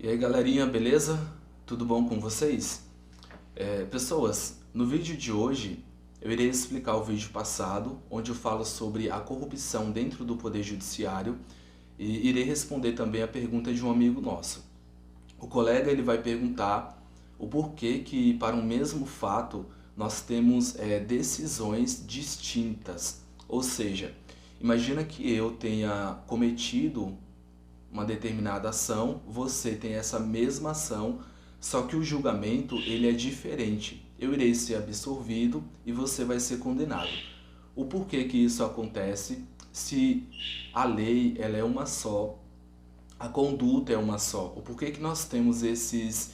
E aí galerinha, beleza? Tudo bom com vocês? Pessoas, no vídeo de hoje eu irei explicar o vídeo passado, onde eu falo sobre a corrupção dentro do Poder Judiciário e irei responder também a pergunta de um amigo nosso. O colega ele vai perguntar o porquê que para um mesmo fato nós temos decisões distintas. Ou seja, imagina que eu tenha cometido uma determinada ação, você tem essa mesma ação, só que o julgamento ele é diferente. Eu irei ser absolvido e você vai ser condenado. O porquê que isso acontece? Se a lei ela é uma só, a conduta é uma só. O porquê que nós temos esses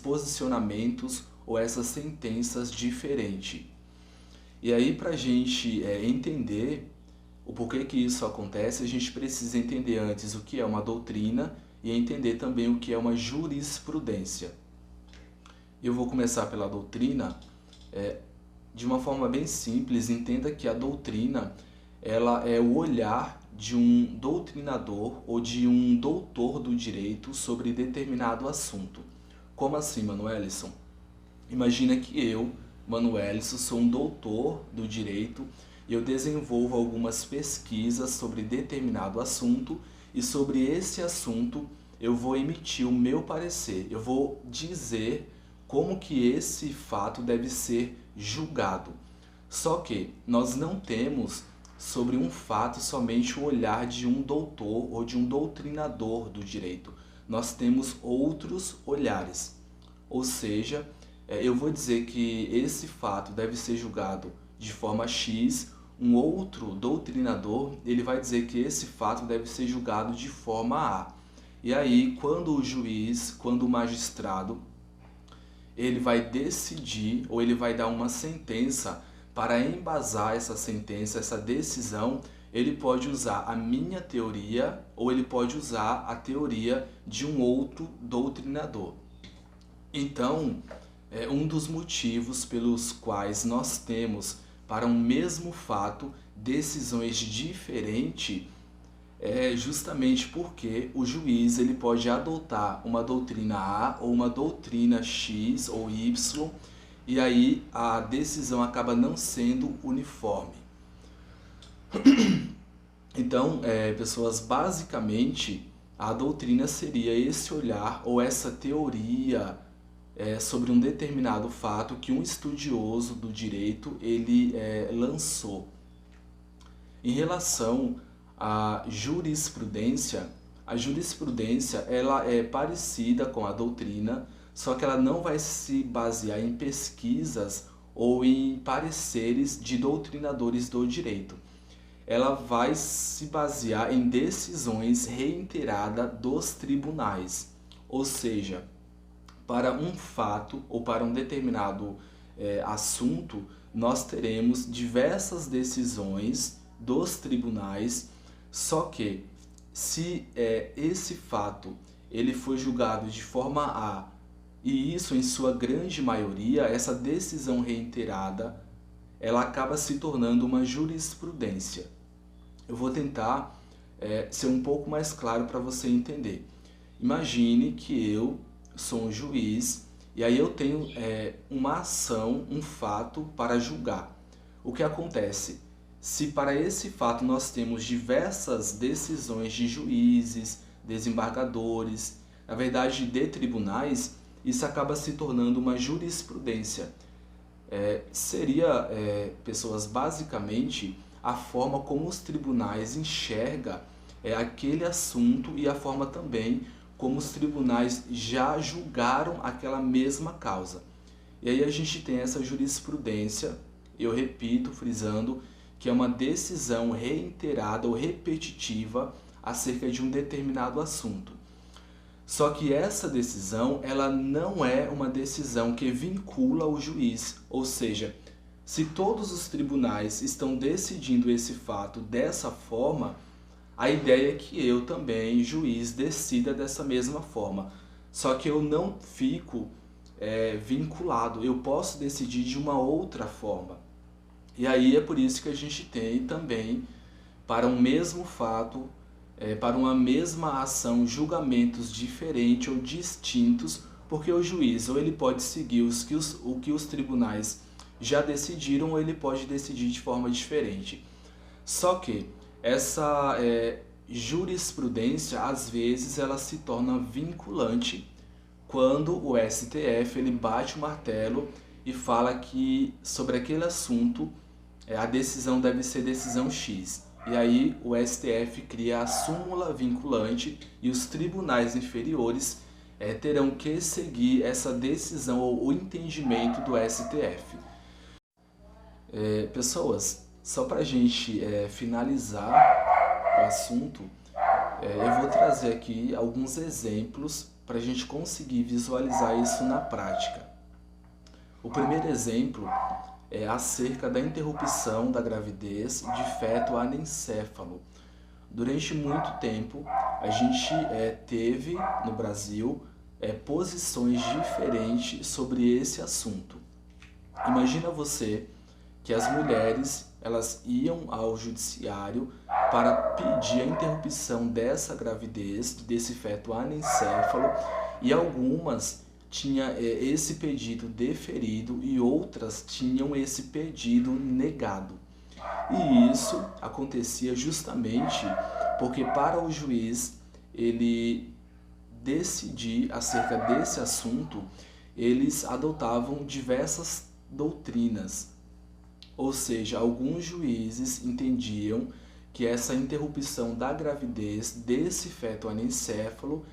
posicionamentos ou essas sentenças diferentes? E aí para a gente entender o porquê que isso acontece, a gente precisa entender antes o que é uma doutrina e entender também o que é uma jurisprudência. Eu vou começar pela doutrina. De uma forma bem simples, entenda que a doutrina ela é o olhar de um doutrinador ou de um doutor do direito sobre determinado assunto. Como assim, Manuelison? Imagina que eu, Manuelison, sou um doutor do direito e eu desenvolvo algumas pesquisas sobre determinado assunto e sobre esse assunto eu vou emitir o meu parecer. Eu vou dizer como que esse fato deve ser julgado. Só que nós não temos sobre um fato somente o olhar de um doutor ou de um doutrinador do direito. Nós temos outros olhares. Ou seja, eu vou dizer que esse fato deve ser julgado de forma X, um outro doutrinador ele vai dizer que esse fato deve ser julgado de forma A. E aí, quando o juiz, quando o magistrado, ele vai decidir ou ele vai dar uma sentença, para embasar essa sentença, essa decisão, ele pode usar a minha teoria ou ele pode usar a teoria de um outro doutrinador. Então, um dos motivos pelos quais nós temos para um mesmo fato decisões diferentes é justamente porque o juiz ele pode adotar uma doutrina A ou uma doutrina X ou Y e aí a decisão acaba não sendo uniforme. Então, pessoas, basicamente a doutrina seria esse olhar ou essa teoria sobre um determinado fato que um estudioso do direito ele lançou. Em relação à jurisprudência, a jurisprudência ela é parecida com a doutrina, só que ela não vai se basear em pesquisas ou em pareceres de doutrinadores do direito. Ela vai se basear em decisões reiteradas dos tribunais, ou seja, para um fato ou para um determinado assunto, nós teremos diversas decisões dos tribunais, só que se esse fato ele foi julgado de forma A, e isso em sua grande maioria, essa decisão reiterada, ela acaba se tornando uma jurisprudência. Eu vou tentar ser um pouco mais claro para você entender. Imagine que eu sou um juiz e aí eu tenho uma ação, um fato para julgar. O que acontece? Se para esse fato nós temos diversas decisões de juízes, desembargadores, na verdade de tribunais, isso acaba se tornando uma jurisprudência. Seria, pessoas, basicamente a forma como os tribunais enxergam aquele assunto e a forma também como os tribunais já julgaram aquela mesma causa. E aí a gente tem essa jurisprudência, eu repito, frisando, que é uma decisão reiterada ou repetitiva acerca de um determinado assunto. Só que essa decisão, ela não é uma decisão que vincula o juiz, ou seja, se todos os tribunais estão decidindo esse fato dessa forma, a ideia é que eu também, juiz, decida dessa mesma forma. Só que eu não fico vinculado, eu posso decidir de uma outra forma. E aí é por isso que a gente tem também, para um mesmo fato, para uma mesma ação julgamentos diferentes ou distintos, porque o juiz ou ele pode seguir o que os tribunais já decidiram ou ele pode decidir de forma diferente. Só que essa jurisprudência, às vezes, ela se torna vinculante quando o STF ele bate o martelo e fala que sobre aquele assunto a decisão deve ser decisão X. E aí o STF cria a súmula vinculante e os tribunais inferiores terão que seguir essa decisão ou o entendimento do STF. Pessoas, só para a gente finalizar o assunto, eu vou trazer aqui alguns exemplos para a gente conseguir visualizar isso na prática. O primeiro exemplo é acerca da interrupção da gravidez de feto anencéfalo. Durante muito tempo, a gente teve no Brasil posições diferentes sobre esse assunto. Imagina você que as mulheres elas iam ao judiciário para pedir a interrupção dessa gravidez, desse feto anencéfalo, e algumas tinham esse pedido deferido e outras tinham esse pedido negado. E isso acontecia justamente porque para o juiz ele decidir acerca desse assunto, eles adotavam diversas doutrinas. Ou seja, alguns juízes entendiam que essa interrupção da gravidez desse feto anencéfalo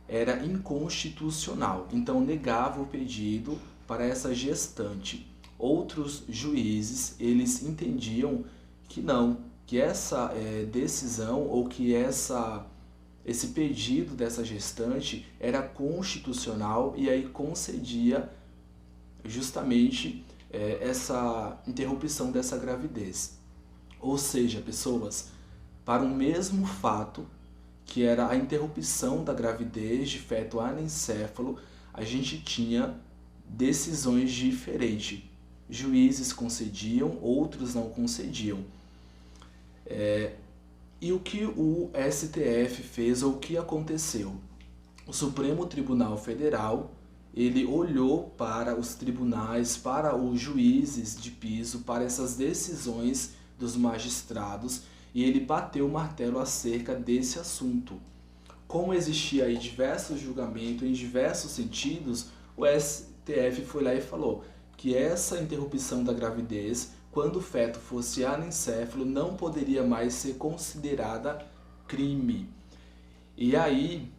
era inconstitucional, então negava o pedido para essa gestante. Outros juízes, eles entendiam que não, que essa decisão ou que esse pedido dessa gestante era constitucional e aí concedia justamente essa interrupção dessa gravidez. Ou seja, pessoas, para o mesmo fato, que era a interrupção da gravidez de feto anencéfalo, a gente tinha decisões diferentes. Juízes concediam, outros não concediam. E o que o STF fez, ou o que aconteceu? O Supremo Tribunal Federal, ele olhou para os tribunais, para os juízes de piso, para essas decisões dos magistrados, e ele bateu o martelo acerca desse assunto. Como existia aí diversos julgamentos em diversos sentidos, o STF foi lá e falou que essa interrupção da gravidez, quando o feto fosse anencéfalo, não poderia mais ser considerada crime. E aí,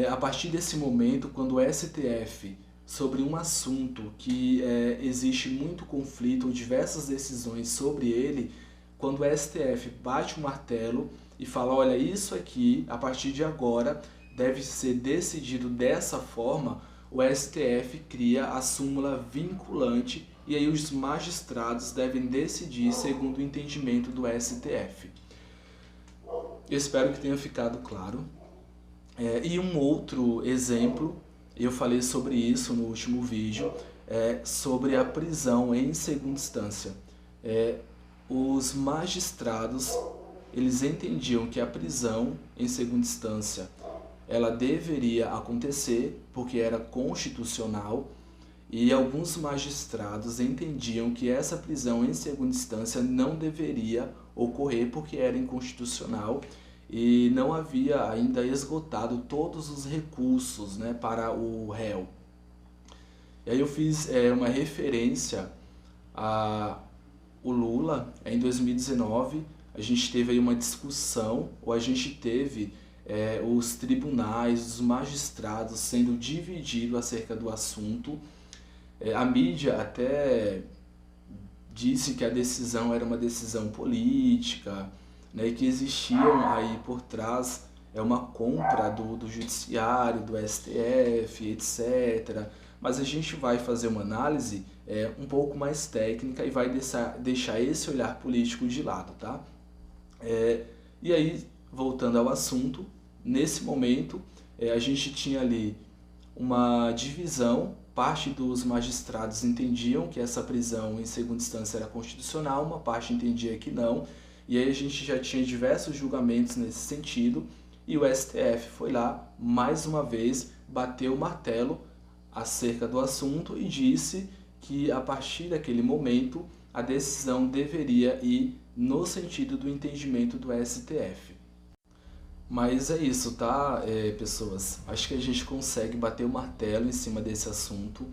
a partir desse momento, quando o STF, sobre um assunto que existe muito conflito ou diversas decisões sobre ele, quando o STF bate o martelo e fala, olha, isso aqui, a partir de agora, deve ser decidido dessa forma, o STF cria a súmula vinculante e aí os magistrados devem decidir segundo o entendimento do STF. Eu espero que tenha ficado claro. E um outro exemplo, eu falei sobre isso no último vídeo, sobre a prisão em segunda instância. Os magistrados, eles entendiam que a prisão em segunda instância, ela deveria acontecer porque era constitucional, e alguns magistrados entendiam que essa prisão em segunda instância não deveria ocorrer porque era inconstitucional e não havia ainda esgotado todos os recursos, né, para o réu. E aí eu fiz uma referência a o Lula. Em 2019 a gente teve aí uma discussão, ou a gente teve os tribunais, os magistrados sendo divididos acerca do assunto. A mídia até disse que a decisão era uma decisão política, né, e que existiam aí por trás uma compra do judiciário, do STF, etc. Mas a gente vai fazer uma análise um pouco mais técnica e vai deixar esse olhar político de lado, tá? E aí, voltando ao assunto, nesse momento a gente tinha ali uma divisão. Parte dos magistrados entendiam que essa prisão em segunda instância era constitucional, uma parte entendia que não, E aí a gente já tinha diversos julgamentos nesse sentido, e o STF foi lá, mais uma vez, bateu o martelo acerca do assunto e disse que a partir daquele momento a decisão deveria ir no sentido do entendimento do STF. Mas é isso, tá, pessoas? Acho que a gente consegue bater o martelo em cima desse assunto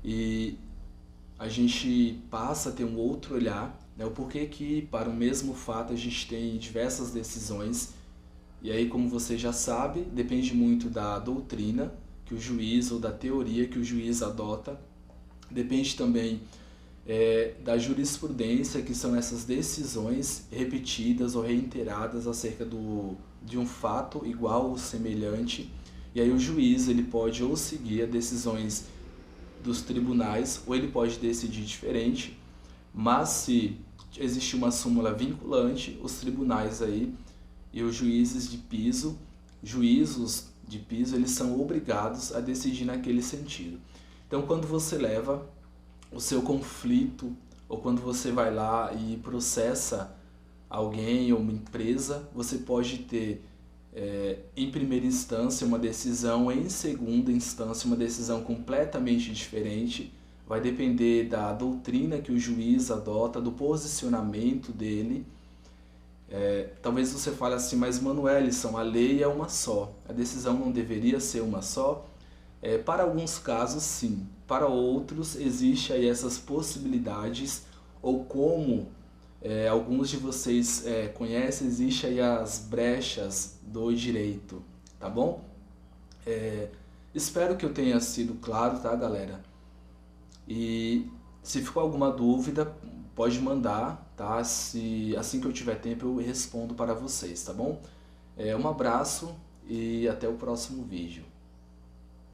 e a gente passa a ter um outro olhar, né? O porquê que para o mesmo fato a gente tem diversas decisões. E aí, como você já sabe, depende muito da doutrina que o juiz ou da teoria que o juiz adota. Depende também da jurisprudência, que são essas decisões repetidas ou reiteradas acerca de um fato igual ou semelhante. E aí o juiz ele pode ou seguir as decisões dos tribunais ou ele pode decidir diferente, mas se existe uma súmula vinculante, os tribunais aí e os juízos de piso, eles são obrigados a decidir naquele sentido. Então, quando você leva o seu conflito, ou quando você vai lá e processa alguém ou uma empresa, você pode ter em primeira instância uma decisão, em segunda instância uma decisão completamente diferente. Vai depender da doutrina que o juiz adota, do posicionamento dele. Talvez você fale assim, mas Manuelson, a lei é uma só, a decisão não deveria ser uma só? Para alguns casos sim, para outros existe aí essas possibilidades, ou como alguns de vocês conhecem, existe aí as brechas do direito, tá bom? Espero que eu tenha sido claro, tá, galera? E se ficou alguma dúvida, pode mandar, tá? Assim que eu tiver tempo eu respondo para vocês, tá bom? Um abraço e até o próximo vídeo.